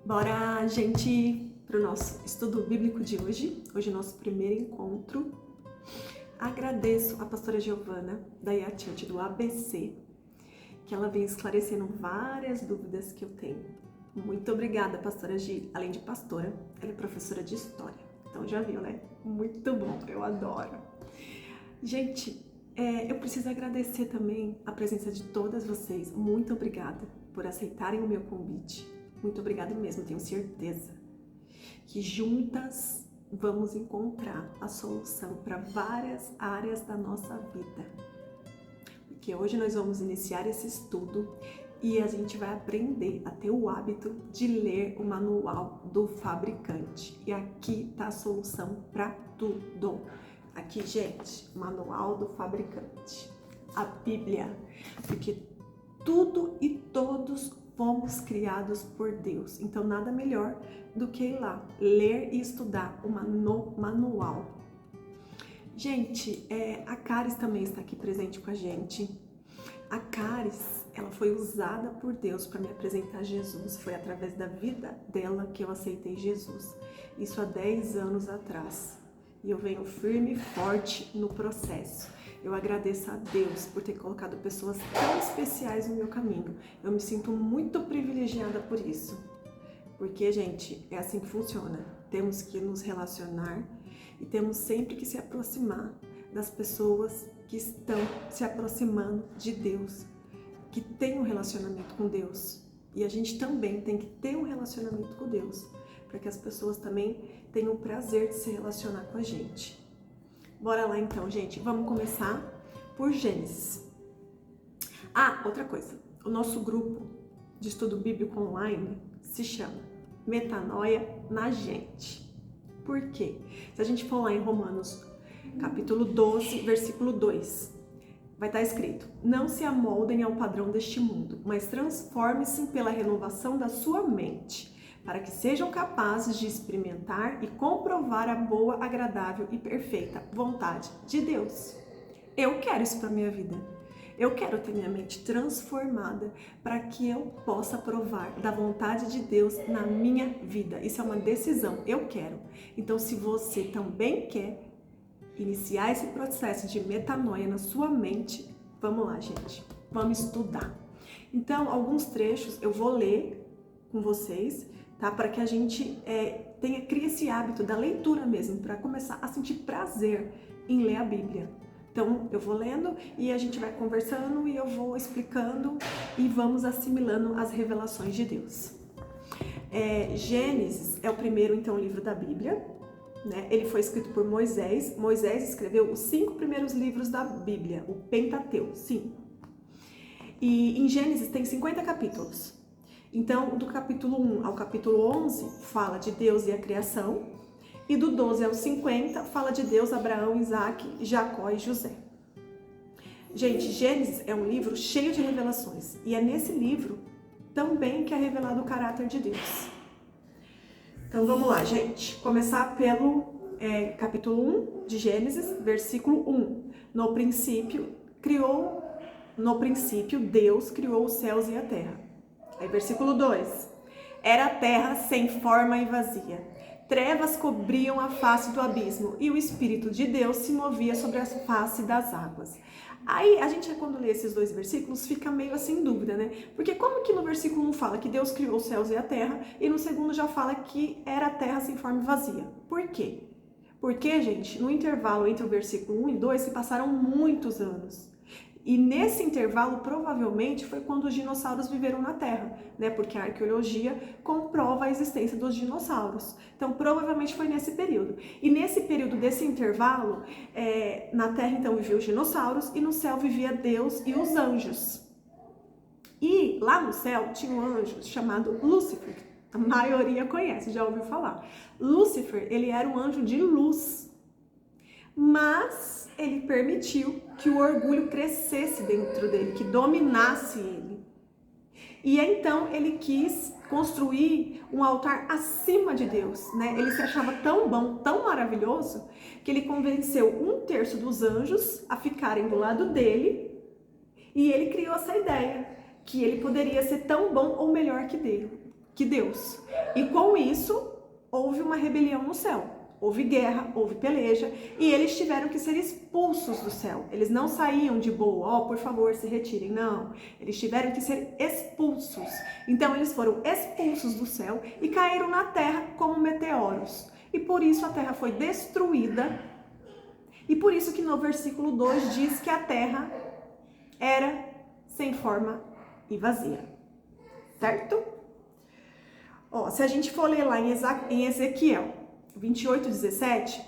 Bora, gente, para o nosso estudo bíblico de hoje. Hoje é o nosso primeiro encontro. Agradeço a pastora Giovana, da IA Church do ABC, que ela vem esclarecendo várias dúvidas que eu tenho. Muito obrigada, pastora Gi. Além de pastora, ela é professora de História. Então já viu, né? Muito bom, eu adoro. Gente, eu preciso agradecer também a presença de todas vocês. Muito obrigada por aceitarem o meu convite. Muito obrigada mesmo, tenho certeza que juntas vamos encontrar a solução para várias áreas da nossa vida. Porque hoje nós vamos iniciar esse estudo e a gente vai aprender a ter o hábito de ler o manual do fabricante. E aqui tá a solução para tudo. Aqui, gente, manual do fabricante, a Bíblia, porque tudo e todos fomos criados por Deus. Então nada melhor do que ir lá, ler e estudar o manual. Gente, a Caris também está aqui presente com a gente. A Caris, ela foi usada por Deus para me apresentar Jesus. Foi através da vida dela que eu aceitei Jesus. Isso há 10 anos atrás. E eu venho firme e forte no processo. Eu agradeço a Deus por ter colocado pessoas tão especiais no meu caminho. Eu me sinto muito privilegiada por isso. Porque, gente, é assim que funciona. Temos que nos relacionar e temos sempre que se aproximar das pessoas que estão se aproximando de Deus, que têm um relacionamento com Deus. E a gente também tem que ter um relacionamento com Deus, para que as pessoas também tenham o prazer de se relacionar com a gente. Bora lá então, gente. Vamos começar por Gênesis. Outra coisa. O nosso grupo de estudo bíblico online se chama Metanoia na Gente. Por quê? Se a gente for lá em Romanos, capítulo 12, versículo 2, vai estar escrito: não se amoldem ao padrão deste mundo, mas transformem-se pela renovação da sua mente, para que sejam capazes de experimentar e comprovar a boa, agradável e perfeita vontade de Deus. Eu quero isso para minha vida. Eu quero ter minha mente transformada para que eu possa provar da vontade de Deus na minha vida. Isso é uma decisão, eu quero. Então, se você também quer iniciar esse processo de metanoia na sua mente, vamos lá, gente. Vamos estudar. Então, alguns trechos eu vou ler com vocês, tá? Para que a gente crie esse hábito da leitura mesmo, para começar a sentir prazer em ler a Bíblia. Então, eu vou lendo e a gente vai conversando e eu vou explicando e vamos assimilando as revelações de Deus. Gênesis é o primeiro, então, livro da Bíblia, né? Ele foi escrito por Moisés. Moisés escreveu os 5 primeiros livros da Bíblia, o Pentateuco, 5. E em Gênesis tem 50 capítulos. Então, do capítulo 1 ao capítulo 11, fala de Deus e a criação. E do 12 ao 50, fala de Deus, Abraão, Isaac, Jacó e José. Gente, Gênesis é um livro cheio de revelações. E é nesse livro também que é revelado o caráter de Deus. Então, vamos lá, gente. Começar pelo capítulo 1 de Gênesis, versículo 1. No princípio, Deus criou os céus e a terra. Aí, versículo 2. Era a terra sem forma e vazia. Trevas cobriam a face do abismo e o Espírito de Deus se movia sobre a face das águas. Aí, a gente, quando lê esses 2 versículos, fica meio assim em dúvida, né? Porque como que no versículo 1 fala que Deus criou os céus e a terra e no segundo já fala que era a terra sem forma e vazia? Por quê? Porque, gente, no intervalo entre o versículo 1 e 2 se passaram muitos anos. E nesse intervalo, provavelmente, foi quando os dinossauros viveram na Terra, né? Porque a arqueologia comprova a existência dos dinossauros. Então, provavelmente foi nesse período. E nesse período desse intervalo, na Terra, então, viviam os dinossauros e no céu vivia Deus e os anjos. E lá no céu tinha um anjo chamado Lúcifer. A maioria conhece, já ouviu falar. Lúcifer, ele era um anjo de luz. Mas ele permitiu que o orgulho crescesse dentro dele, que dominasse ele. E então ele quis construir um altar acima de Deus, né? Ele se achava tão bom, tão maravilhoso, que ele convenceu 1/3 dos anjos a ficarem do lado dele, e ele criou essa ideia, que ele poderia ser tão bom ou melhor que Deus. que Deus. E com isso, houve uma rebelião no céu. Houve guerra, houve peleja, e eles tiveram que ser expulsos do céu. Eles não saíam de boa, por favor, se retirem. Não, eles tiveram que ser expulsos. Então, eles foram expulsos do céu e caíram na terra como meteoros. E por isso a terra foi destruída. E por isso que no versículo 2 diz que a terra era sem forma e vazia. Certo? Ó, se a gente for ler lá em Ezequiel 28:17,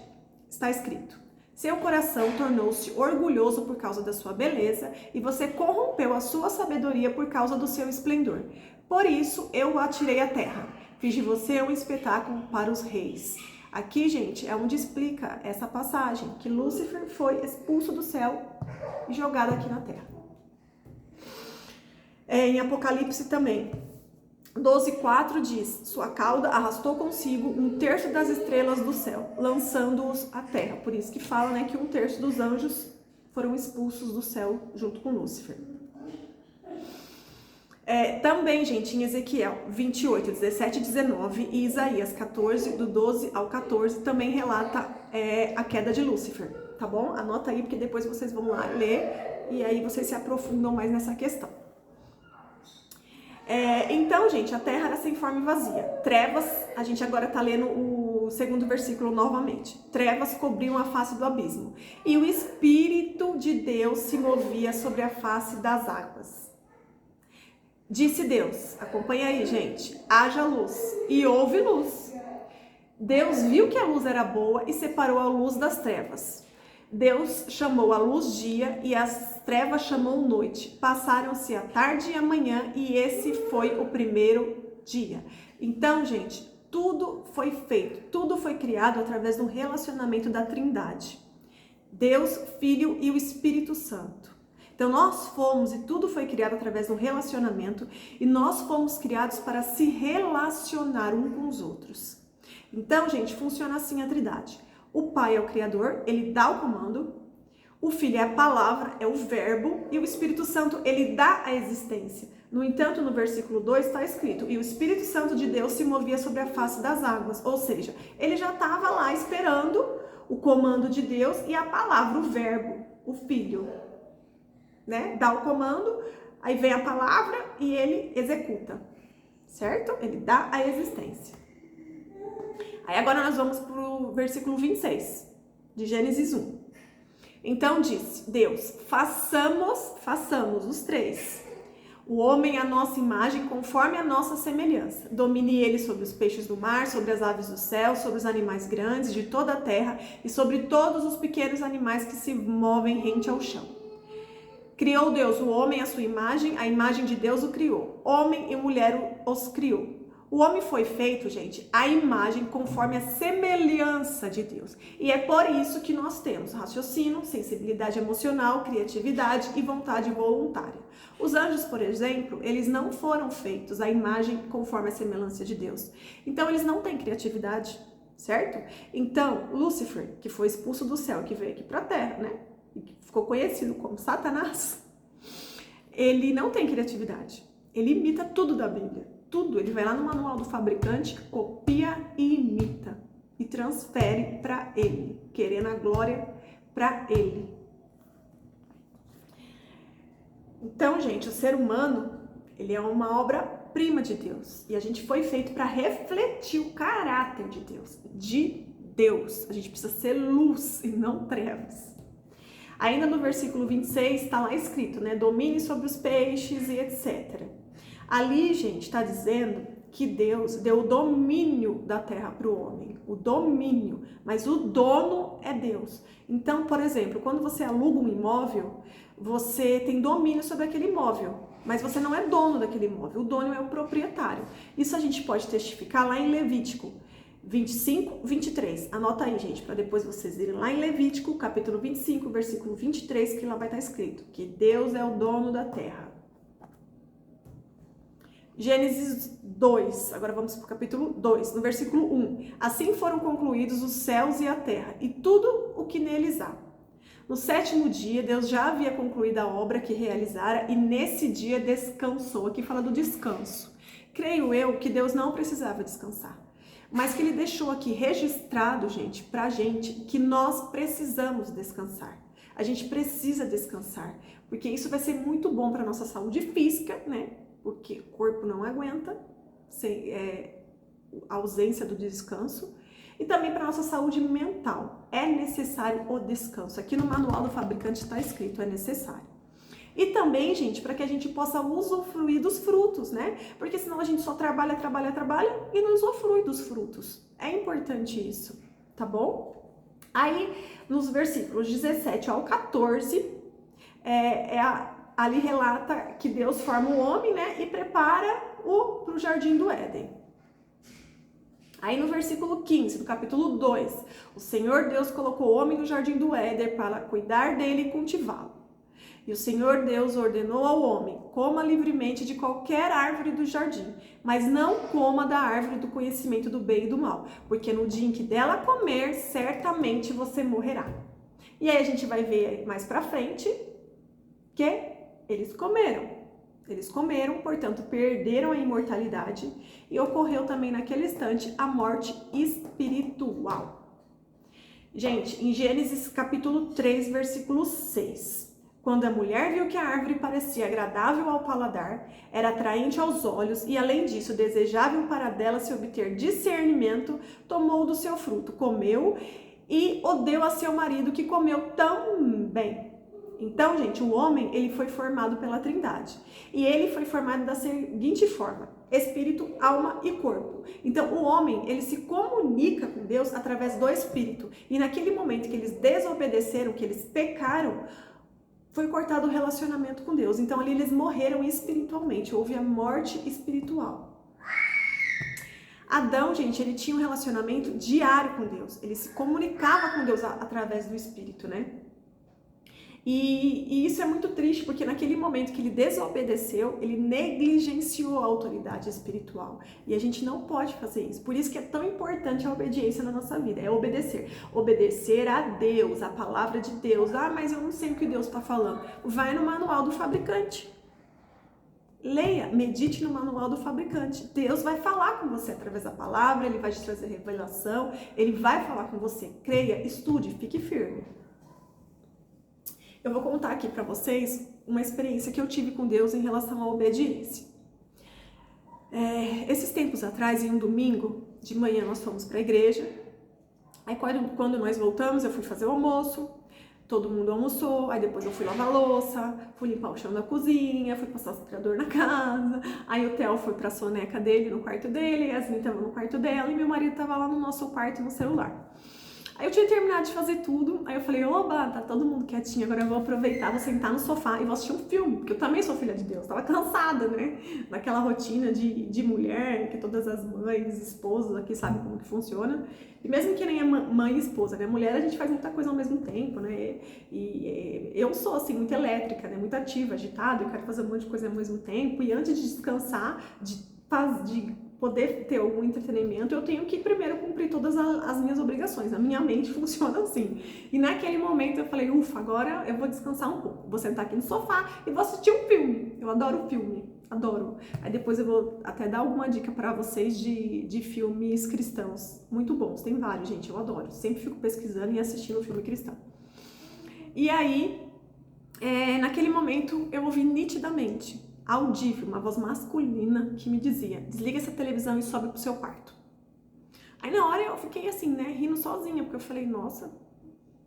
está escrito: seu coração tornou-se orgulhoso por causa da sua beleza e você corrompeu a sua sabedoria por causa do seu esplendor. Por isso eu o atirei à terra. Fiz de você um espetáculo para os reis. Aqui, gente, é onde explica essa passagem, que Lúcifer foi expulso do céu e jogado aqui na terra. Em Apocalipse também, 12:4 diz: sua cauda arrastou consigo 1/3 das estrelas do céu, lançando-os à terra. Por isso que fala, né, que 1/3 dos anjos foram expulsos do céu junto com Lúcifer. Também, gente, em Ezequiel 28:17-19 e Isaías 14, do 12 ao 14, também relata a queda de Lúcifer, tá bom? Anota aí, porque depois vocês vão lá ler e aí vocês se aprofundam mais nessa questão. Então, gente, a terra era sem forma e vazia. Trevas, a gente agora tá lendo o segundo versículo novamente. Trevas cobriam a face do abismo, e o Espírito de Deus se movia sobre a face das águas. Disse Deus, acompanha aí, gente, haja luz, e houve luz. Deus viu que a luz era boa e separou a luz das trevas. Deus chamou a luz dia e as trevas chamou noite. Passaram-se a tarde e a manhã e esse foi o primeiro dia. Então, gente, tudo foi feito, tudo foi criado através do relacionamento da Trindade. Deus, Filho e o Espírito Santo. Então, nós fomos, e tudo foi criado através de um relacionamento, e nós fomos criados para se relacionar um com os outros. Então, gente, funciona assim a Trindade. O Pai é o Criador, ele dá o comando, o Filho é a palavra, é o verbo, e o Espírito Santo, ele dá a existência. No entanto, no versículo 2 está escrito: e o Espírito Santo de Deus se movia sobre a face das águas. Ou seja, ele já estava lá esperando o comando de Deus e a palavra, o verbo, o Filho, né? Dá o comando, aí vem a palavra e ele executa, certo? Ele dá a existência. Aí agora nós vamos para o versículo 26, de Gênesis 1. Então disse Deus: façamos os três, o homem à nossa imagem, conforme a nossa semelhança. Domine ele sobre os peixes do mar, sobre as aves do céu, sobre os animais grandes de toda a terra e sobre todos os pequenos animais que se movem rente ao chão. Criou Deus o homem à sua imagem, a imagem de Deus o criou. Homem e mulher os criou. O homem foi feito, gente, à imagem conforme a semelhança de Deus. E é por isso que nós temos raciocínio, sensibilidade emocional, criatividade e vontade voluntária. Os anjos, por exemplo, eles não foram feitos à imagem conforme a semelhança de Deus. Então, eles não têm criatividade, certo? Então, Lúcifer, que foi expulso do céu, que veio aqui para a terra, né? E que ficou conhecido como Satanás, ele não tem criatividade. Ele imita tudo da Bíblia. Tudo, ele vai lá no manual do fabricante, copia e imita e transfere para ele, querendo a glória para ele. Então, gente, o ser humano, ele é uma obra-prima de Deus e a gente foi feito para refletir o caráter de Deus. A gente precisa ser luz e não trevas. Ainda no versículo 26 está lá escrito, né? Domine sobre os peixes e etc. Ali, gente, está dizendo que Deus deu o domínio da terra para o homem, o domínio, mas o dono é Deus. Então, por exemplo, quando você aluga um imóvel, você tem domínio sobre aquele imóvel, mas você não é dono daquele imóvel, o dono é o proprietário. Isso a gente pode testificar lá em Levítico 25, 23. Anota aí, gente, para depois vocês irem lá em Levítico, capítulo 25, versículo 23, que lá vai estar escrito que Deus é o dono da terra. Gênesis 2, agora vamos para o capítulo 2, no versículo 1. Assim foram concluídos os céus e a terra, e tudo o que neles há. No 7º dia, Deus já havia concluído a obra que realizara, e nesse dia descansou. Aqui fala do descanso. Creio eu que Deus não precisava descansar, mas que Ele deixou aqui registrado, gente, pra gente, que nós precisamos descansar. A gente precisa descansar, porque isso vai ser muito bom para nossa saúde física, né? Porque o corpo não aguenta a ausência do descanso. E também para nossa saúde mental. É necessário o descanso. Aqui no manual do fabricante está escrito, é necessário. E também, gente, para que a gente possa usufruir dos frutos, né? Porque senão a gente só trabalha e não usufrui dos frutos. É importante isso, tá bom? Aí, nos versículos 17 ao 14, ali relata que Deus forma o homem, né? E prepara para o jardim do Éden. Aí no versículo 15 do capítulo 2, o Senhor Deus colocou o homem no jardim do Éden para cuidar dele e cultivá-lo. E o Senhor Deus ordenou ao homem, coma livremente de qualquer árvore do jardim, mas não coma da árvore do conhecimento do bem e do mal, porque no dia em que dela comer, certamente você morrerá. E aí a gente vai ver mais pra frente que eles comeram. Eles comeram, portanto, perderam a imortalidade e ocorreu também naquele instante a morte espiritual. Gente, em Gênesis capítulo 3, versículo 6, quando a mulher viu que a árvore parecia agradável ao paladar, era atraente aos olhos e, além disso, desejável para dela se obter discernimento, tomou do seu fruto, comeu e o deu a seu marido, que comeu também. Então, gente, o homem, ele foi formado pela Trindade. E ele foi formado da seguinte forma: espírito, alma e corpo. Então, o homem, ele se comunica com Deus através do espírito. E naquele momento que eles desobedeceram, que eles pecaram, foi cortado o relacionamento com Deus. Então, ali eles morreram espiritualmente. Houve a morte espiritual. Adão, gente, ele tinha um relacionamento diário com Deus. Ele se comunicava com Deus através do espírito, né? E isso é muito triste, porque naquele momento que ele desobedeceu, ele negligenciou a autoridade espiritual. E a gente não pode fazer isso. Por isso que é tão importante a obediência na nossa vida, é obedecer. Obedecer a Deus, a palavra de Deus. Ah, mas eu não sei o que Deus está falando. Vai no manual do fabricante. Leia, medite no manual do fabricante. Deus vai falar com você através da palavra, Ele vai te trazer revelação, Ele vai falar com você. Creia, estude, fique firme. Eu vou contar aqui para vocês uma experiência que eu tive com Deus em relação à obediência. Esses tempos atrás, em um domingo de manhã, nós fomos para a igreja. Aí quando nós voltamos, eu fui fazer o almoço, todo mundo almoçou, aí depois eu fui lavar a louça, fui limpar o chão da cozinha, fui passar o aspirador na casa, aí o Theo foi para a soneca dele, no quarto dele, a Yasmin estava no quarto dela e meu marido estava lá no nosso quarto no celular. Aí eu tinha terminado de fazer tudo, aí eu falei, oba, tá todo mundo quietinho, agora eu vou aproveitar, vou sentar no sofá e vou assistir um filme, porque eu também sou filha de Deus, tava cansada, né, daquela rotina de mulher, que todas as mães, esposas aqui sabem como que funciona, e mesmo que nem é mãe e esposa, né, mulher a gente faz muita coisa ao mesmo tempo, né, e eu sou assim, muito elétrica, né, muito ativa, agitada, eu quero fazer um monte de coisa ao mesmo tempo, e antes de descansar, de poder ter algum entretenimento, eu tenho que primeiro cumprir todas as minhas obrigações. A minha mente funciona assim. E naquele momento eu falei, ufa, agora eu vou descansar um pouco. Vou sentar aqui no sofá e vou assistir um filme. Eu adoro filme, adoro. Aí depois eu vou até dar alguma dica para vocês de filmes cristãos. Muito bons, tem vários, gente, eu adoro. Sempre fico pesquisando e assistindo filme cristão. E aí, naquele momento, eu ouvi nitidamente, audível, uma voz masculina que me dizia, desliga essa televisão e sobe pro seu quarto. Aí na hora eu fiquei assim, né, rindo sozinha, porque eu falei, nossa,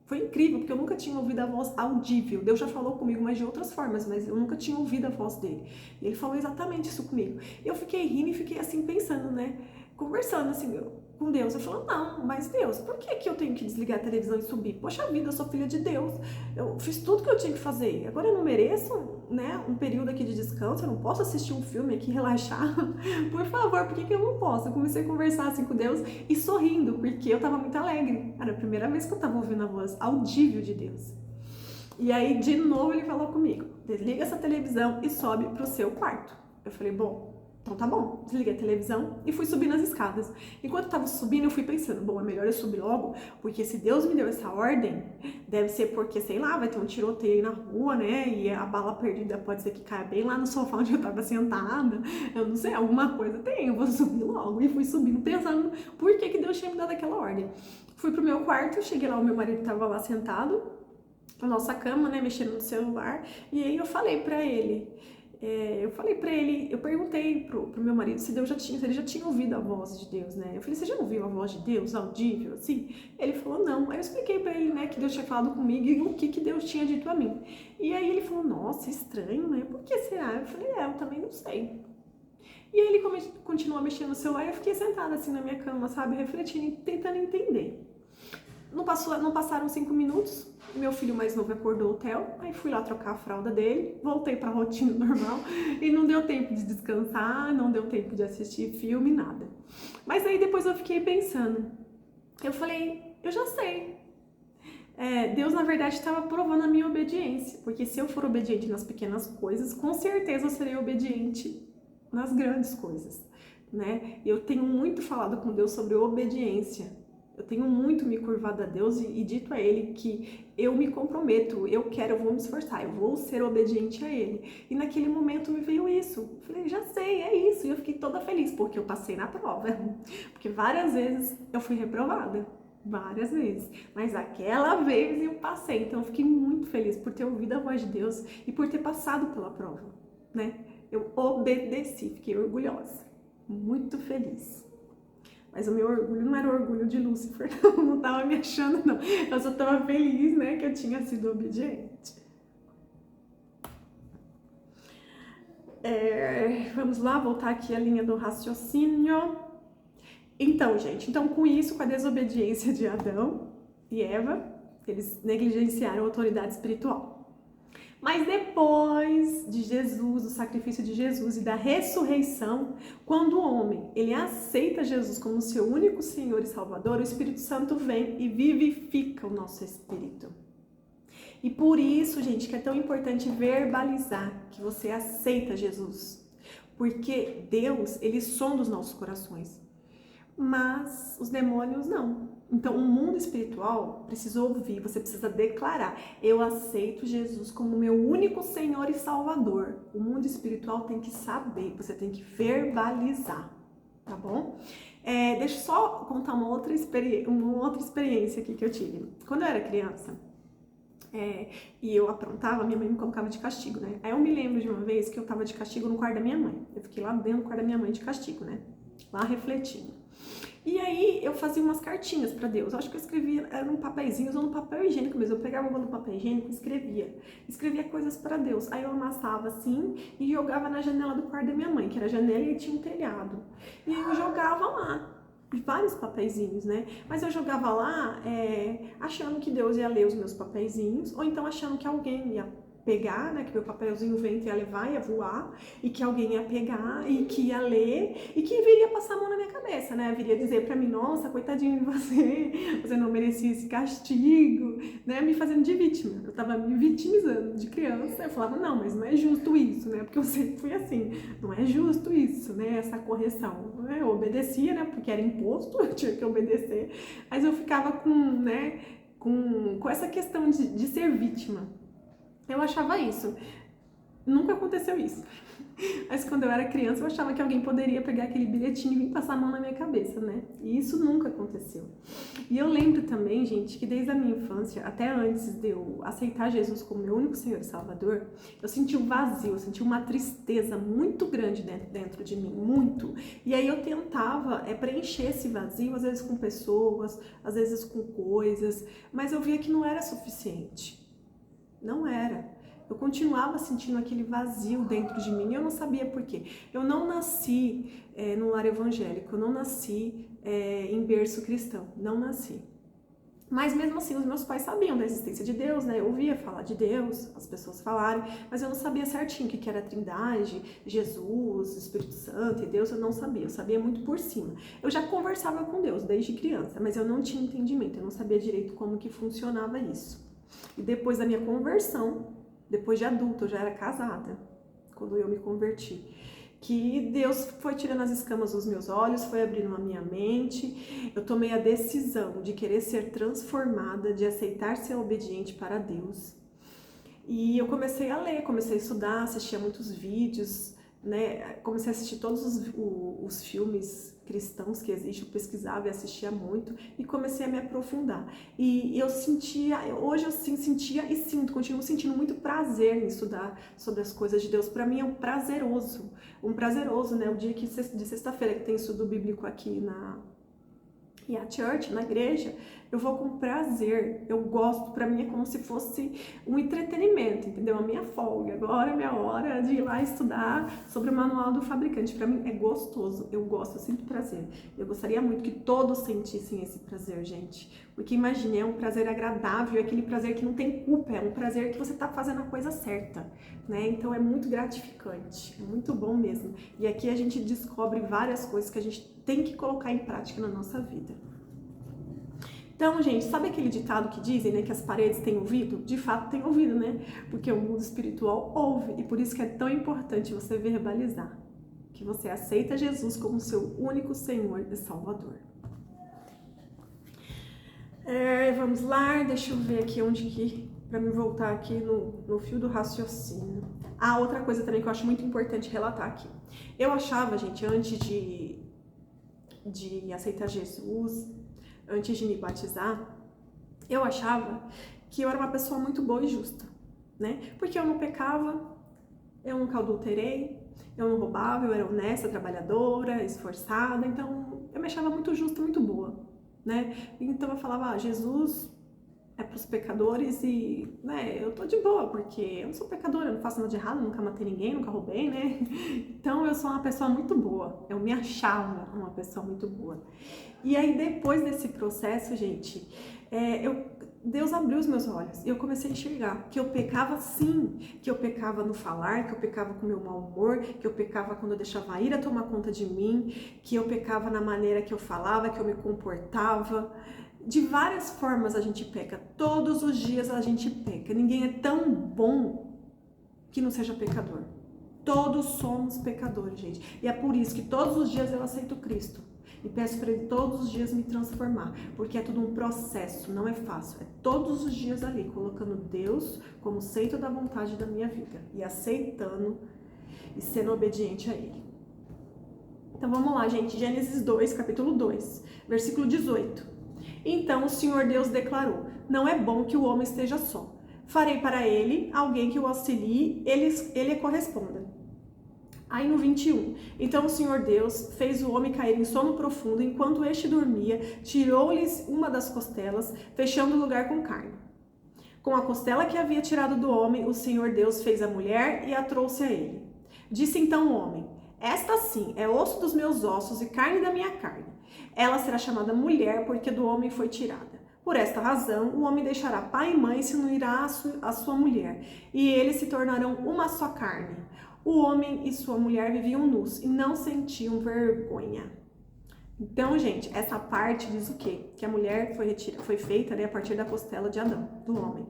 foi incrível, porque eu nunca tinha ouvido a voz audível. Deus já falou comigo, mas de outras formas, mas eu nunca tinha ouvido a voz dele. E ele falou exatamente isso comigo. E eu fiquei rindo e fiquei assim pensando, né, conversando assim com Deus. Eu falei, não, mas Deus, por que eu tenho que desligar a televisão e subir? Poxa vida, eu sou filha de Deus. Eu fiz tudo que eu tinha que fazer. Agora eu não mereço, né, um período aqui de descanso. Eu não posso assistir um filme aqui, relaxar. Por favor, por que eu não posso? Eu comecei a conversar assim com Deus e sorrindo, porque eu tava muito alegre. Era a primeira vez que eu tava ouvindo a voz audível de Deus. E aí, de novo, ele falou comigo, desliga essa televisão e sobe pro seu quarto. Eu falei, bom, Então tá bom, desliguei a televisão e fui subir nas escadas. Enquanto eu tava subindo, eu fui pensando, bom, é melhor eu subir logo, porque se Deus me deu essa ordem, deve ser porque, sei lá, vai ter um tiroteio aí na rua, né? E a bala perdida pode ser que caia bem lá no sofá onde eu tava sentada. Eu não sei, alguma coisa tem, eu vou subir logo. E fui subindo pensando por que Deus tinha me dado aquela ordem. Fui pro meu quarto, cheguei lá, o meu marido tava lá sentado na nossa cama, né, mexendo no celular, e aí eu falei pra ele, eu perguntei pro meu marido se ele já tinha ouvido a voz de Deus, né? Eu falei, você já ouviu a voz de Deus audível, assim? Ele falou, não. Aí eu expliquei pra ele, né, que Deus tinha falado comigo e o que Deus tinha dito a mim. E aí ele falou, nossa, estranho, né? Por que será? Eu falei, eu também não sei. E aí ele continuou mexendo no celular e eu fiquei sentada assim na minha cama, sabe, refletindo, tentando entender. Não passaram 5 minutos, meu filho mais novo acordou o Theo, aí fui lá trocar a fralda dele, voltei pra rotina normal e não deu tempo de descansar, não deu tempo de assistir filme, nada. Mas aí depois eu fiquei pensando, eu falei, eu já sei. Deus na verdade estava provando a minha obediência, porque se eu for obediente nas pequenas coisas, com certeza eu serei obediente nas grandes coisas, né? Eu tenho muito falado com Deus sobre obediência. Eu tenho muito me curvado a Deus e dito a Ele que eu me comprometo, eu vou me esforçar, eu vou ser obediente a Ele. E naquele momento me veio isso. Eu falei, já sei, é isso. E eu fiquei toda feliz, porque eu passei na prova. Porque várias vezes eu fui reprovada. Várias vezes. Mas aquela vez eu passei. Então eu fiquei muito feliz por ter ouvido a voz de Deus e por ter passado pela prova, né? Eu obedeci, fiquei orgulhosa. Muito feliz. Mas o meu orgulho não era o orgulho de Lúcifer, não tava me achando, não. Eu só tava feliz, né, que eu tinha sido obediente. Vamos lá, voltar aqui a linha do raciocínio. Então, gente, com isso, com a desobediência de Adão e Eva, eles negligenciaram a autoridade espiritual. Mas depois de Jesus, do sacrifício de Jesus e da ressurreição, quando o homem ele aceita Jesus como seu único Senhor e Salvador, o Espírito Santo vem e vivifica o nosso espírito. E por isso, gente, que é tão importante verbalizar que você aceita Jesus. Porque Deus, ele sonda os nossos corações. Mas os demônios não. Então, o mundo espiritual precisa ouvir, você precisa declarar: eu aceito Jesus como meu único Senhor e Salvador. O mundo espiritual tem que saber, você tem que verbalizar, tá bom? Deixa eu só contar uma outra experiência aqui que eu tive. Quando eu era criança, e eu aprontava, minha mãe me colocava de castigo, né? Aí eu me lembro de uma vez que eu tava de castigo no quarto da minha mãe. Eu fiquei lá dentro do quarto da minha mãe de castigo, né? Lá refletindo. E aí eu fazia umas cartinhas pra Deus. Eu acho que eu escrevia, era num papeizinho ou no papel higiênico mesmo. Eu pegava no papel higiênico e escrevia coisas pra Deus. Aí eu amassava assim e jogava na janela do quarto da minha mãe, que era a janela e tinha um telhado. E aí eu jogava lá, vários papeizinhos, né? Mas eu jogava lá achando que Deus ia ler os meus papeizinhos, ou então achando que alguém ia pegar, né, que meu papelzinho vento ia levar, ia voar, e que alguém ia pegar, e que ia ler, e que viria passar a mão na minha cabeça, né, viria dizer pra mim, nossa, coitadinho de você não merecia esse castigo, né, me fazendo de vítima. Eu tava me vitimizando de criança, eu falava, não, mas não é justo isso, né, porque eu sempre fui assim, não é justo isso, né, essa correção. Eu obedecia, né, porque era imposto, eu tinha que obedecer, mas eu ficava com essa questão de ser vítima. Eu achava isso. Nunca aconteceu isso. Mas quando eu era criança, eu achava que alguém poderia pegar aquele bilhetinho e vir passar a mão na minha cabeça, né? E isso nunca aconteceu. E eu lembro também, gente, que desde a minha infância, até antes de eu aceitar Jesus como meu único Senhor e Salvador, eu senti um vazio, eu senti uma tristeza muito grande dentro de mim, muito. E aí eu tentava preencher esse vazio, às vezes com pessoas, às vezes com coisas, mas eu via que não era suficiente. Não era. Eu continuava sentindo aquele vazio dentro de mim e eu não sabia por quê. Eu não nasci num lar evangélico, eu não nasci em berço cristão, não nasci. Mas mesmo assim, os meus pais sabiam da existência de Deus, né? Eu ouvia falar de Deus, as pessoas falarem, mas eu não sabia certinho o que era a Trindade, Jesus, Espírito Santo e Deus, eu não sabia. Eu sabia muito por cima. Eu já conversava com Deus desde criança, mas eu não tinha entendimento, eu não sabia direito como que funcionava isso. E depois da minha conversão, depois de adulta, eu já era casada, quando eu me converti. que Deus foi tirando as escamas dos meus olhos, foi abrindo a minha mente. Eu tomei a decisão de querer ser transformada, de aceitar ser obediente para Deus. E eu comecei a ler, comecei a estudar, assistia muitos vídeos, né? Comecei a assistir todos os filmes cristãos que existem, eu pesquisava e assistia muito e comecei a me aprofundar. E eu sentia, hoje eu sim sentia e sinto, continuo sentindo muito prazer em estudar sobre as coisas de Deus. Para mim é um prazeroso, né? O dia de sexta-feira que tem estudo bíblico aqui na Church, na igreja, eu vou com prazer, eu gosto, pra mim é como se fosse um entretenimento, entendeu? A minha folga, agora é minha hora de ir lá estudar sobre o manual do fabricante, pra mim é gostoso, eu gosto, eu sinto prazer. Eu gostaria muito que todos sentissem esse prazer, gente, porque imagine, é um prazer agradável, é aquele prazer que não tem culpa, é um prazer que você tá fazendo a coisa certa, né? Então é muito gratificante, é muito bom mesmo. E aqui a gente descobre várias coisas que a gente tem que colocar em prática na nossa vida. Então, gente, sabe aquele ditado que dizem, né, que as paredes têm ouvido? De fato tem ouvido, né? Porque o mundo espiritual ouve, e por isso que é tão importante você verbalizar que você aceita Jesus como seu único Senhor e Salvador. Vamos lá, deixa eu ver aqui onde que, para me voltar aqui no fio do raciocínio. Outra coisa também que eu acho muito importante relatar aqui. Eu achava, gente, antes de aceitar Jesus, antes de me batizar, eu achava que eu era uma pessoa muito boa e justa, né? Porque eu não pecava, eu nunca adulterei, eu não roubava, eu era honesta, trabalhadora, esforçada, então eu me achava muito justa, muito boa, né? Então eu falava, Jesus é para os pecadores e, né, eu tô de boa, porque eu não sou pecadora, eu não faço nada de errado, nunca matei ninguém, nunca roubei, né? Então eu sou uma pessoa muito boa, eu me achava uma pessoa muito boa. E aí depois desse processo, gente, Deus abriu os meus olhos e eu comecei a enxergar que eu pecava sim, que eu pecava no falar, que eu pecava com meu mau humor, que eu pecava quando eu deixava a ira tomar conta de mim, que eu pecava na maneira que eu falava, que eu me comportava. De várias formas a gente peca, todos os dias a gente peca. Ninguém é tão bom que não seja pecador. Todos somos pecadores, gente. E é por isso que todos os dias eu aceito Cristo. E peço para Ele todos os dias me transformar. Porque é tudo um processo, não é fácil. É todos os dias ali, colocando Deus como centro da vontade da minha vida. E aceitando e sendo obediente a Ele. Então vamos lá, gente. Gênesis 2, capítulo 2, versículo 18. Então o Senhor Deus declarou, não é bom que o homem esteja só. Farei para ele alguém que o auxilie, ele corresponda. Aí no 21, então o Senhor Deus fez o homem cair em sono profundo, enquanto este dormia, tirou-lhes uma das costelas, fechando o lugar com carne. Com a costela que havia tirado do homem, o Senhor Deus fez a mulher e a trouxe a ele. Disse então o homem, esta sim é osso dos meus ossos e carne da minha carne. Ela será chamada mulher porque do homem foi tirada. Por esta razão, o homem deixará pai e mãe e se unirá à sua mulher, e eles se tornarão uma só carne. O homem e sua mulher viviam nus e não sentiam vergonha. Então, gente, essa parte diz o quê? Que a mulher foi feita, né, a partir da costela de Adão, do homem.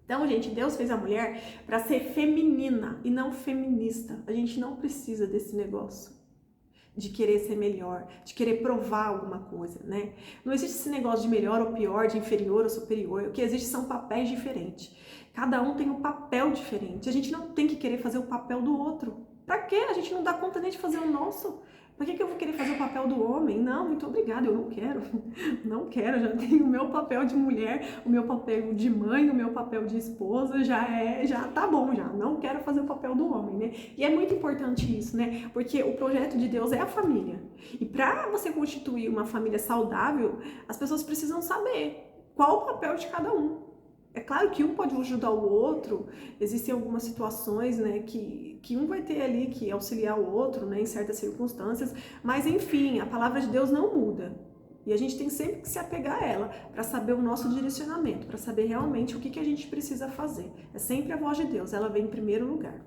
Então, gente, Deus fez a mulher para ser feminina e não feminista. A gente não precisa desse negócio de querer ser melhor, de querer provar alguma coisa, né? Não existe esse negócio de melhor ou pior, de inferior ou superior. O que existe são papéis diferentes. Cada um tem um papel diferente. A gente não tem que querer fazer o papel do outro. Pra quê? A gente não dá conta nem de fazer o nosso. Por que eu vou querer fazer o papel do homem? Não, muito obrigada, eu não quero. Não quero, já tenho o meu papel de mulher, o meu papel de mãe, o meu papel de esposa, já tá bom já. Não quero fazer o papel do homem, né? E é muito importante isso, né? Porque o projeto de Deus é a família. E para você constituir uma família saudável, as pessoas precisam saber qual o papel de cada um. É claro que um pode ajudar o outro, existem algumas situações, né, que um vai ter ali que auxiliar o outro, né, em certas circunstâncias, mas enfim, a palavra de Deus não muda. E a gente tem sempre que se apegar a ela para saber o nosso direcionamento, para saber realmente o que a gente precisa fazer. É sempre a voz de Deus, ela vem em primeiro lugar.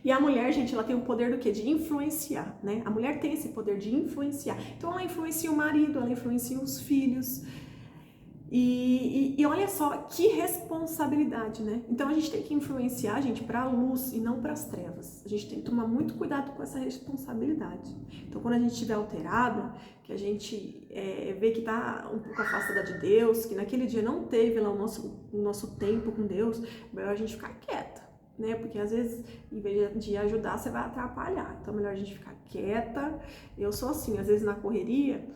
E a mulher, gente, ela tem o poder do quê? De influenciar, né? A mulher tem esse poder de influenciar. Então ela influencia o marido, ela influencia os filhos. E olha só que responsabilidade, né? Então a gente tem que influenciar, gente, para a luz e não para as trevas. A gente tem que tomar muito cuidado com essa responsabilidade. Então quando a gente estiver alterada, que a gente vê que está um pouco afastada de Deus, que naquele dia não teve lá o nosso tempo com Deus, é melhor a gente ficar quieta, né? Porque às vezes, em vez de ajudar, você vai atrapalhar. Então é melhor a gente ficar quieta. Eu sou assim, às vezes na correria,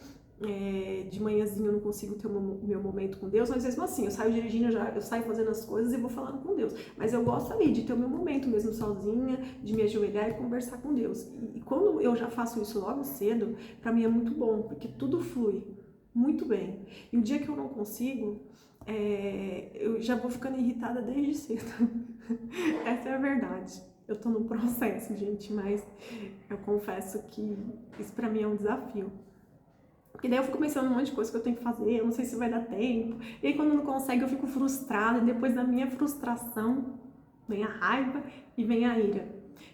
de manhãzinho eu não consigo ter o meu momento com Deus, mas mesmo assim, eu saio dirigindo, eu saio fazendo as coisas e vou falando com Deus. Mas eu gosto ali de ter o meu momento mesmo sozinha, de me ajoelhar e conversar com Deus. E quando eu já faço isso logo cedo, pra mim é muito bom, porque tudo flui muito bem. E o dia que eu não consigo, eu já vou ficando irritada desde cedo. Essa é a verdade. Eu tô no processo, gente, mas eu confesso que isso pra mim é um desafio. Porque daí eu fico pensando um monte de coisa que eu tenho que fazer, eu não sei se vai dar tempo. E aí quando não consegue eu fico frustrada, e depois da minha frustração vem a raiva e vem a ira.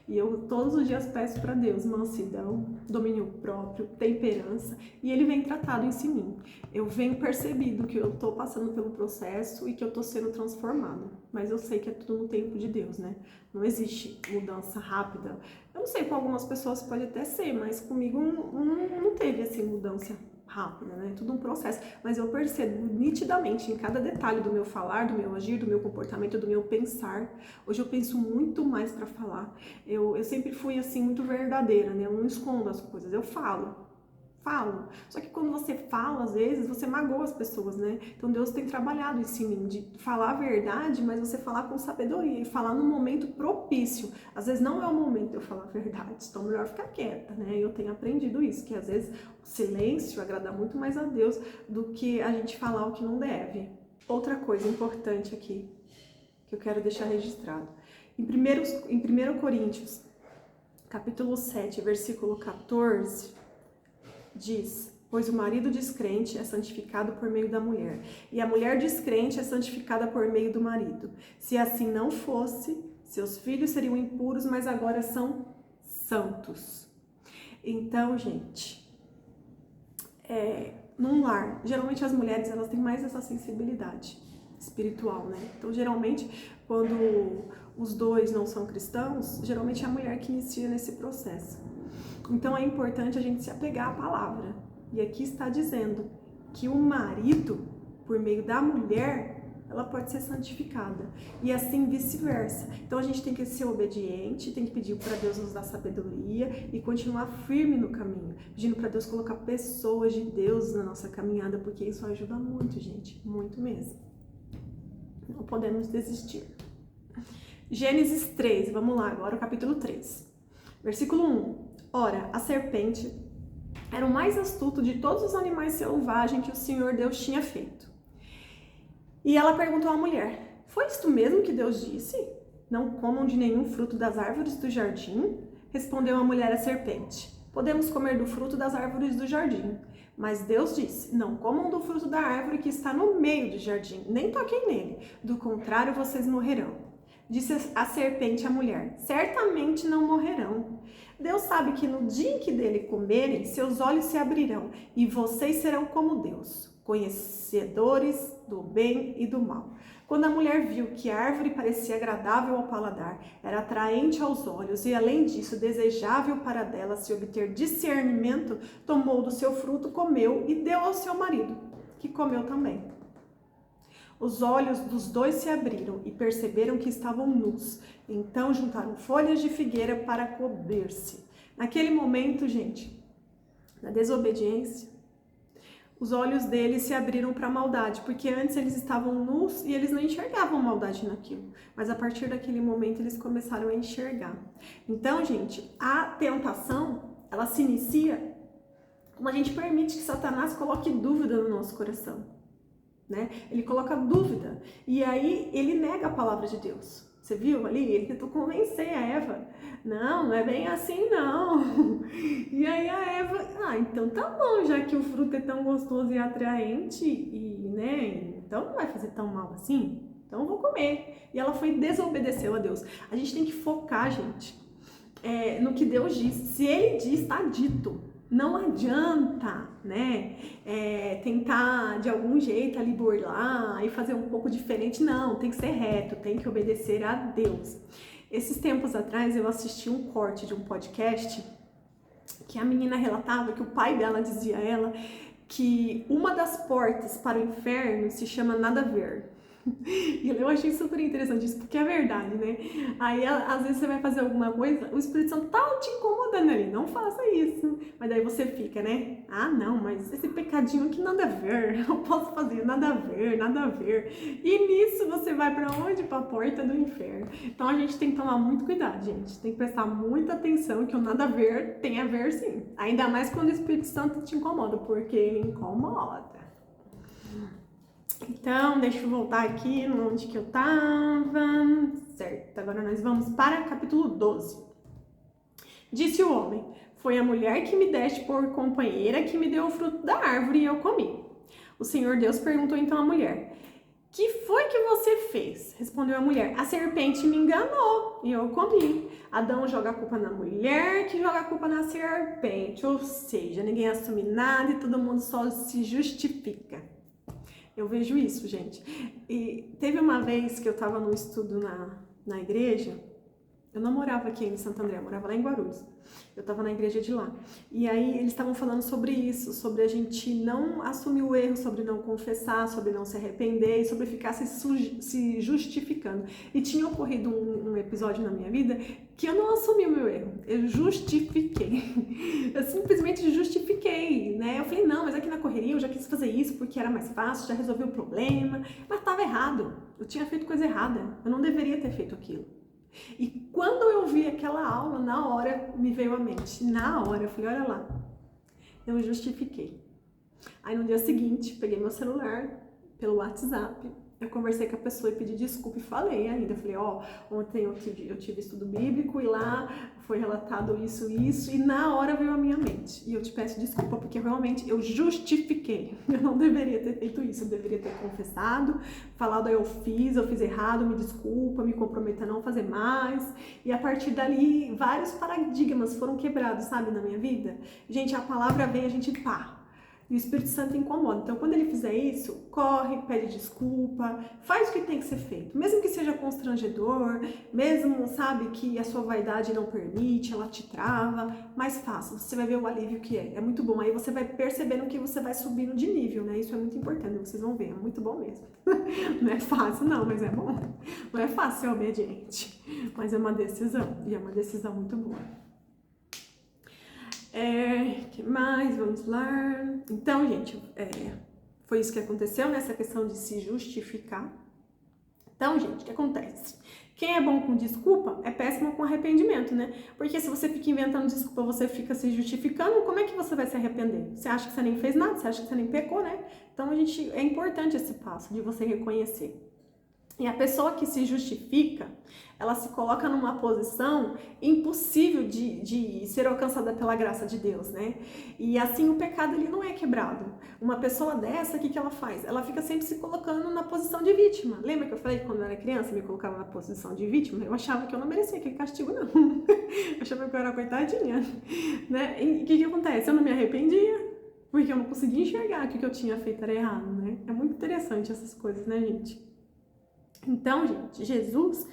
E eu todos os dias peço para Deus mansidão, domínio próprio, temperança, e Ele vem tratado em mim. Eu venho percebido que eu tô passando pelo processo e que eu tô sendo transformada. Mas eu sei que é tudo no tempo de Deus, né? Não existe mudança rápida. Eu não sei, com algumas pessoas pode até ser, mas comigo não teve assim mudança rápida, né? Tudo um processo, mas eu percebo nitidamente em cada detalhe do meu falar, do meu agir, do meu comportamento, do meu pensar. Hoje eu penso muito mais para falar. Eu sempre fui assim muito verdadeira, né? Eu não escondo as coisas, eu falo. Só que quando você fala, às vezes, você magoa as pessoas, né? Então Deus tem trabalhado em mim de falar a verdade, mas você falar com sabedoria e falar no momento propício. Às vezes não é o momento de eu falar a verdade, então melhor ficar quieta, né? Eu tenho aprendido isso, que às vezes o silêncio agrada muito mais a Deus do que a gente falar o que não deve. Outra coisa importante aqui, que eu quero deixar registrado. Em 1 Coríntios, capítulo 7, versículo 14... diz: pois o marido descrente é santificado por meio da mulher, e a mulher descrente é santificada por meio do marido. Se assim não fosse, seus filhos seriam impuros, mas agora são santos. Então, gente, num lar, geralmente as mulheres elas têm mais essa sensibilidade espiritual, né? Então, geralmente, quando os dois não são cristãos, geralmente é a mulher que inicia nesse processo. Então é importante a gente se apegar à palavra. E aqui está dizendo que o marido, por meio da mulher, ela pode ser santificada. E assim vice-versa. Então a gente tem que ser obediente, tem que pedir para Deus nos dar sabedoria e continuar firme no caminho. Pedindo para Deus colocar pessoas de Deus na nossa caminhada, porque isso ajuda muito, gente. Muito mesmo. Não podemos desistir. Gênesis 3, vamos lá agora, o capítulo 3. Versículo 1. Ora, a serpente era o mais astuto de todos os animais selvagens que o Senhor Deus tinha feito. E ela perguntou à mulher: foi isto mesmo que Deus disse? Não comam de nenhum fruto das árvores do jardim? Respondeu a mulher à serpente: podemos comer do fruto das árvores do jardim. Mas Deus disse: não comam do fruto da árvore que está no meio do jardim, nem toquem nele, do contrário vocês morrerão. Disse a serpente à mulher: certamente não morrerão. Deus sabe que no dia em que dele comerem, seus olhos se abrirão e vocês serão como Deus, conhecedores do bem e do mal. Quando a mulher viu que a árvore parecia agradável ao paladar, era atraente aos olhos e, além disso, desejável para dela se obter discernimento, tomou do seu fruto, comeu e deu ao seu marido, que comeu também. Os olhos dos dois se abriram e perceberam que estavam nus. Então juntaram folhas de figueira para cobrir-se. Naquele momento, gente, na desobediência, os olhos deles se abriram para a maldade, porque antes eles estavam nus e eles não enxergavam maldade naquilo. Mas a partir daquele momento eles começaram a enxergar. Então, gente, a tentação, ela se inicia quando a gente permite que Satanás coloque dúvida no nosso coração. Né? Ele coloca dúvida e aí ele nega a palavra de Deus. Você viu ali? Ele tentou convencer a Eva. Não é bem assim não. E aí a Eva, então tá bom, já que o fruto é tão gostoso e atraente e, né, então não vai fazer tão mal assim, então eu vou comer. E ela desobedeceu a Deus. A gente tem que focar, gente, no que Deus diz. Se ele diz, tá dito. Não adianta, né, tentar de algum jeito ali burlar e fazer um pouco diferente. Não, tem que ser reto, tem que obedecer a Deus. Esses tempos atrás eu assisti um corte de um podcast que a menina relatava que o pai dela dizia a ela que uma das portas para o inferno se chama nada a ver. E eu achei super interessante isso, porque é verdade, né? Aí, às vezes, você vai fazer alguma coisa, o Espírito Santo tá te incomodando ali, não faça isso. Mas daí você fica, né? Ah, não, mas esse pecadinho aqui nada a ver, eu posso fazer, nada a ver, nada a ver. E nisso você vai pra onde? Pra porta do inferno. Então a gente tem que tomar muito cuidado, gente. Tem que prestar muita atenção que o nada a ver tem a ver sim. Ainda mais quando o Espírito Santo te incomoda, porque ele incomoda. Então, deixa eu voltar aqui onde que eu tava. Certo, agora nós vamos para capítulo 12. Disse o homem: foi a mulher que me deste por companheira que me deu o fruto da árvore e eu comi. O Senhor Deus perguntou então à mulher: que foi que você fez? Respondeu a mulher: a serpente me enganou e eu comi. Adão joga a culpa na mulher, que joga a culpa na serpente. Ou seja, ninguém assume nada e todo mundo só se justifica. Eu vejo isso, gente. E teve uma vez que eu estava num estudo na igreja, eu não morava aqui em Santo André, eu morava lá em Guarulhos. Eu estava na igreja de lá. E aí eles estavam falando sobre isso, sobre a gente não assumir o erro, sobre não confessar, sobre não se arrepender e sobre ficar se justificando. E tinha ocorrido um episódio na minha vida que eu não assumi o meu erro, eu justifiquei. Eu simplesmente justifiquei, né? Eu falei, não, mas aqui na correria eu já quis fazer isso porque era mais fácil, já resolvi o problema, mas estava errado. Eu tinha feito coisa errada, eu não deveria ter feito aquilo. E quando eu vi aquela aula, na hora me veio à mente. Na hora, eu falei, olha lá, eu justifiquei. Aí no dia seguinte, peguei meu celular pelo WhatsApp, eu conversei com a pessoa e pedi desculpa e falei ainda. Eu falei, ó, ontem eu tive estudo bíblico e lá foi relatado isso, e na hora veio à minha mente. E eu te peço desculpa porque realmente eu justifiquei. Eu não deveria ter feito isso, eu deveria ter confessado, falado, eu fiz errado, me desculpa, me comprometo a não fazer mais. E a partir dali, vários paradigmas foram quebrados, sabe, na minha vida. Gente, a palavra vem, a gente pá. E o Espírito Santo incomoda. Então, quando ele fizer isso, corre, pede desculpa, faz o que tem que ser feito. Mesmo que seja constrangedor, mesmo, sabe, que a sua vaidade não permite, ela te trava, mas faça. Você vai ver o alívio que é. É muito bom. Aí você vai percebendo que você vai subindo de nível, né? Isso é muito importante, vocês vão ver. É muito bom mesmo. Não é fácil, não, mas é bom. Não é fácil ser obediente, mas é uma decisão. E é uma decisão muito boa. Que mais? Vamos lá. Então, gente, foi isso que aconteceu, nessa questão de se justificar. Então, gente, o que acontece? Quem é bom com desculpa é péssimo com arrependimento, né? Porque se você fica inventando desculpa, você fica se justificando, como é que você vai se arrepender? Você acha que você nem fez nada, você acha que você nem pecou, né? Então, é importante esse passo de você reconhecer. E a pessoa que se justifica, ela se coloca numa posição impossível de ser alcançada pela graça de Deus, né? E assim o pecado ele não é quebrado. Uma pessoa dessa, o que ela faz? Ela fica sempre se colocando na posição de vítima. Lembra que eu falei que quando eu era criança, me colocava na posição de vítima? Eu achava que eu não merecia aquele castigo, não. Eu achava que eu era coitadinha, né? E o que acontece? Eu não me arrependia, porque eu não conseguia enxergar que o que eu tinha feito era errado, né? É muito interessante essas coisas, né, gente? Então, gente, Jesus,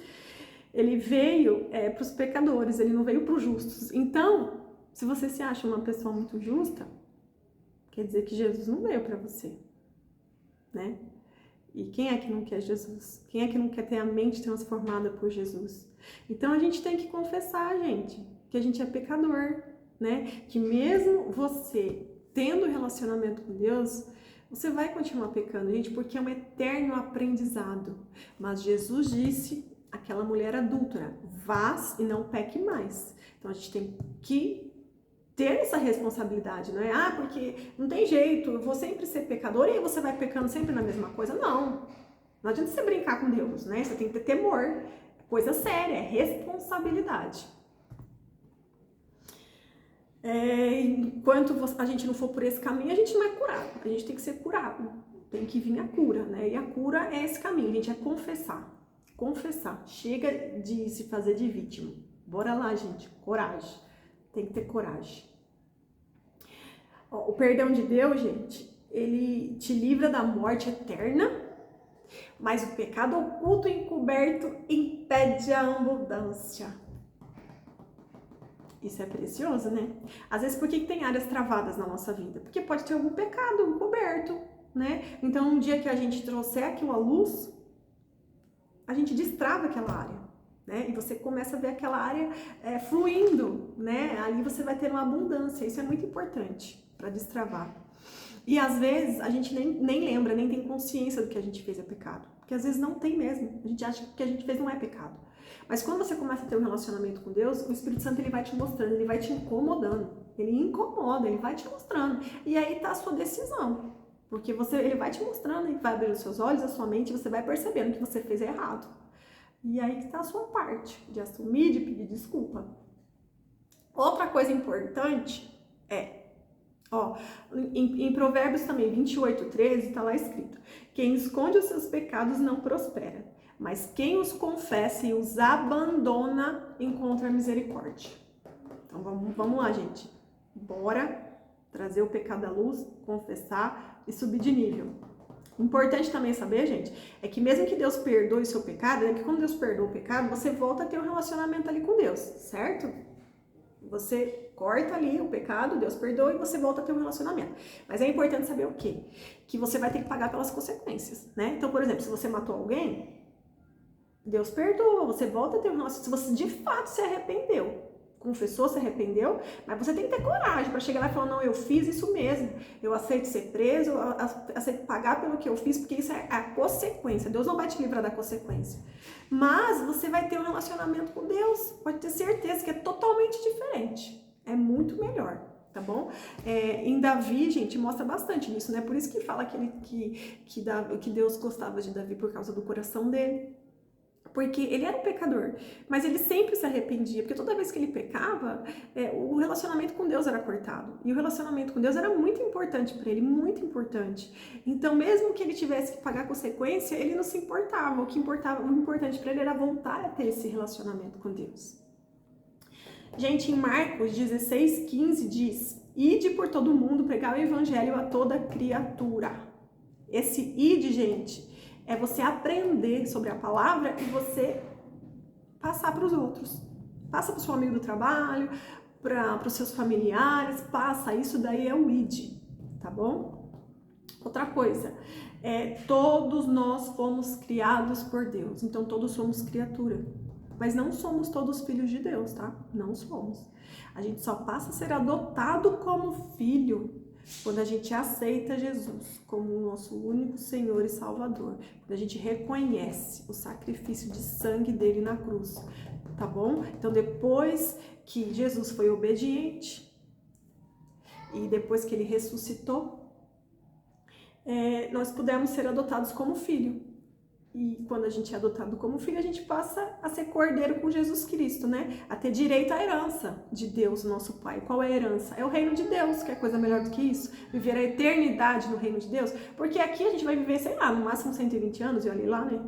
ele veio para os pecadores, ele não veio para os justos. Então, se você se acha uma pessoa muito justa, quer dizer que Jesus não veio para você, né? E quem é que não quer Jesus? Quem é que não quer ter a mente transformada por Jesus? Então, a gente tem que confessar, gente, que a gente é pecador, né? Que mesmo você tendo relacionamento com Deus, você vai continuar pecando, gente, porque é um eterno aprendizado. Mas Jesus disse àquela mulher adúltera, vás e não peque mais. Então a gente tem que ter essa responsabilidade, não é? Ah, porque não tem jeito, eu vou sempre ser pecador e aí você vai pecando sempre na mesma coisa. Não, não adianta você brincar com Deus, né? Você tem que ter temor, é coisa séria, é responsabilidade. Enquanto a gente não for por esse caminho, a gente não é curado. A gente tem que ser curado. Tem que vir a cura, né? E a cura é esse caminho, a gente é confessar. Confessar. Chega de se fazer de vítima. Bora lá, gente. Coragem. Tem que ter coragem. Ó, o perdão de Deus, gente, ele te livra da morte eterna, mas o pecado oculto e encoberto impede a abundância. Isso é precioso, né? Às vezes, por que tem áreas travadas na nossa vida? Porque pode ter algum pecado encoberto, né? Então, um dia que a gente trouxer aquilo à luz, a gente destrava aquela área, né? E você começa a ver aquela área fluindo, né? Ali você vai ter uma abundância. Isso é muito importante para destravar. E às vezes a gente nem lembra, nem tem consciência do que a gente fez é pecado. Porque às vezes não tem mesmo. A gente acha que o que a gente fez não é pecado. Mas quando você começa a ter um relacionamento com Deus, o Espírito Santo ele vai te mostrando, ele vai te incomodando. Ele incomoda, ele vai te mostrando. E aí tá a sua decisão. Porque ele vai te mostrando, ele vai abrir os seus olhos, a sua mente, e você vai percebendo que você fez errado. E aí que tá a sua parte, de assumir, de pedir desculpa. Outra coisa importante em Provérbios também, 28:13, tá lá escrito: quem esconde os seus pecados não prospera, mas quem os confessa e os abandona encontra misericórdia. Então vamos lá, gente. Bora trazer o pecado à luz, confessar e subir de nível. Importante também saber, gente, é que mesmo que Deus perdoe o seu pecado, é que quando Deus perdoa o pecado, você volta a ter um relacionamento ali com Deus, certo? Você corta ali o pecado, Deus perdoa e você volta a ter um relacionamento. Mas é importante saber o quê? Que você vai ter que pagar pelas consequências, né? Então, por exemplo, se você matou alguém, Deus perdoa, você volta a ter um relacionamento. Se você de fato se arrependeu, confessou, se arrependeu, mas você tem que ter coragem para chegar lá e falar: não, eu fiz isso mesmo, eu aceito ser preso, eu aceito pagar pelo que eu fiz, porque isso é a consequência. Deus não vai te livrar da consequência. Mas você vai ter um relacionamento com Deus, pode ter certeza que é totalmente diferente, é muito melhor, tá bom? Em Davi, gente, mostra bastante nisso, né? Por isso que fala que Deus gostava de Davi por causa do coração dele. Porque ele era um pecador, mas ele sempre se arrependia, porque toda vez que ele pecava, o relacionamento com Deus era cortado. E o relacionamento com Deus era muito importante para ele, muito importante. Então, mesmo que ele tivesse que pagar a consequência, ele não se importava. O importante para ele era voltar a ter esse relacionamento com Deus. Gente, em Marcos 16:15 diz: ide por todo mundo, pregar o evangelho a toda criatura. Esse ide, gente, é você aprender sobre a palavra e você passar para os outros. Passa para o seu amigo do trabalho, para os seus familiares, passa. Isso daí é o ID, tá bom? Outra coisa, todos nós fomos criados por Deus, então todos somos criatura. Mas não somos todos filhos de Deus, tá? Não somos. A gente só passa a ser adotado como filho quando a gente aceita Jesus como o nosso único Senhor e Salvador, quando a gente reconhece o sacrifício de sangue dele na cruz, tá bom? Então, depois que Jesus foi obediente e depois que ele ressuscitou, nós pudemos ser adotados como filho. E quando a gente é adotado como filho, a gente passa a ser cordeiro com Jesus Cristo, né? A ter direito à herança de Deus, nosso Pai. Qual é a herança? É o reino de Deus, que é coisa melhor do que isso. Viver a eternidade no reino de Deus. Porque aqui a gente vai viver, sei lá, no máximo 120 anos, e olha lá, né?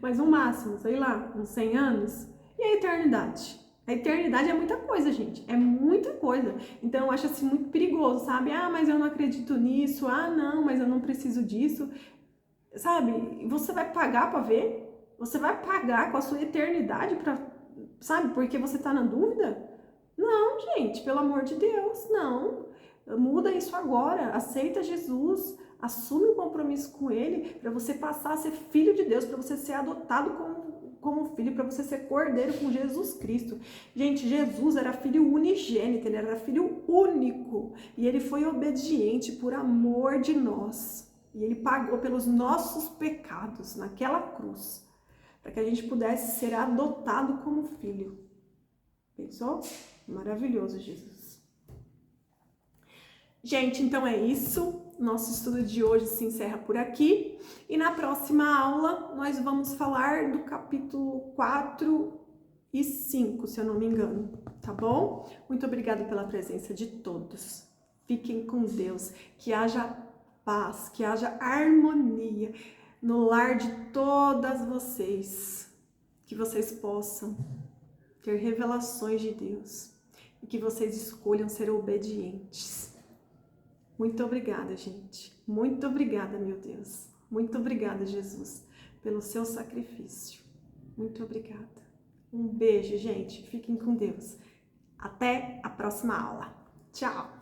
Mas no máximo, sei lá, uns 100 anos. E a eternidade? A eternidade é muita coisa, gente. É muita coisa. Então eu acho assim muito perigoso, sabe? Ah, mas eu não acredito nisso. Ah, não, mas eu não preciso disso. Sabe, você vai pagar para ver? Você vai pagar com a sua eternidade para, sabe, porque você tá na dúvida? Não, gente, pelo amor de Deus, não. Muda isso agora, aceita Jesus, assume um compromisso com ele para você passar a ser filho de Deus, para você ser adotado como filho, para você ser cordeiro com Jesus Cristo. Gente, Jesus era filho unigênito, ele era filho único e ele foi obediente por amor de nós. E ele pagou pelos nossos pecados naquela cruz, para que a gente pudesse ser adotado como filho. Pensou? Maravilhoso, Jesus. Gente, então é isso. Nosso estudo de hoje se encerra por aqui. E na próxima aula nós vamos falar do capítulo 4 e 5, se eu não me engano. Tá bom? Muito obrigada pela presença de todos. Fiquem com Deus. Que haja paz, que haja harmonia no lar de todas vocês, que vocês possam ter revelações de Deus e que vocês escolham ser obedientes. Muito obrigada, gente. Muito obrigada, meu Deus. Muito obrigada, Jesus, pelo seu sacrifício. Muito obrigada. Um beijo, gente. Fiquem com Deus. Até a próxima aula. Tchau!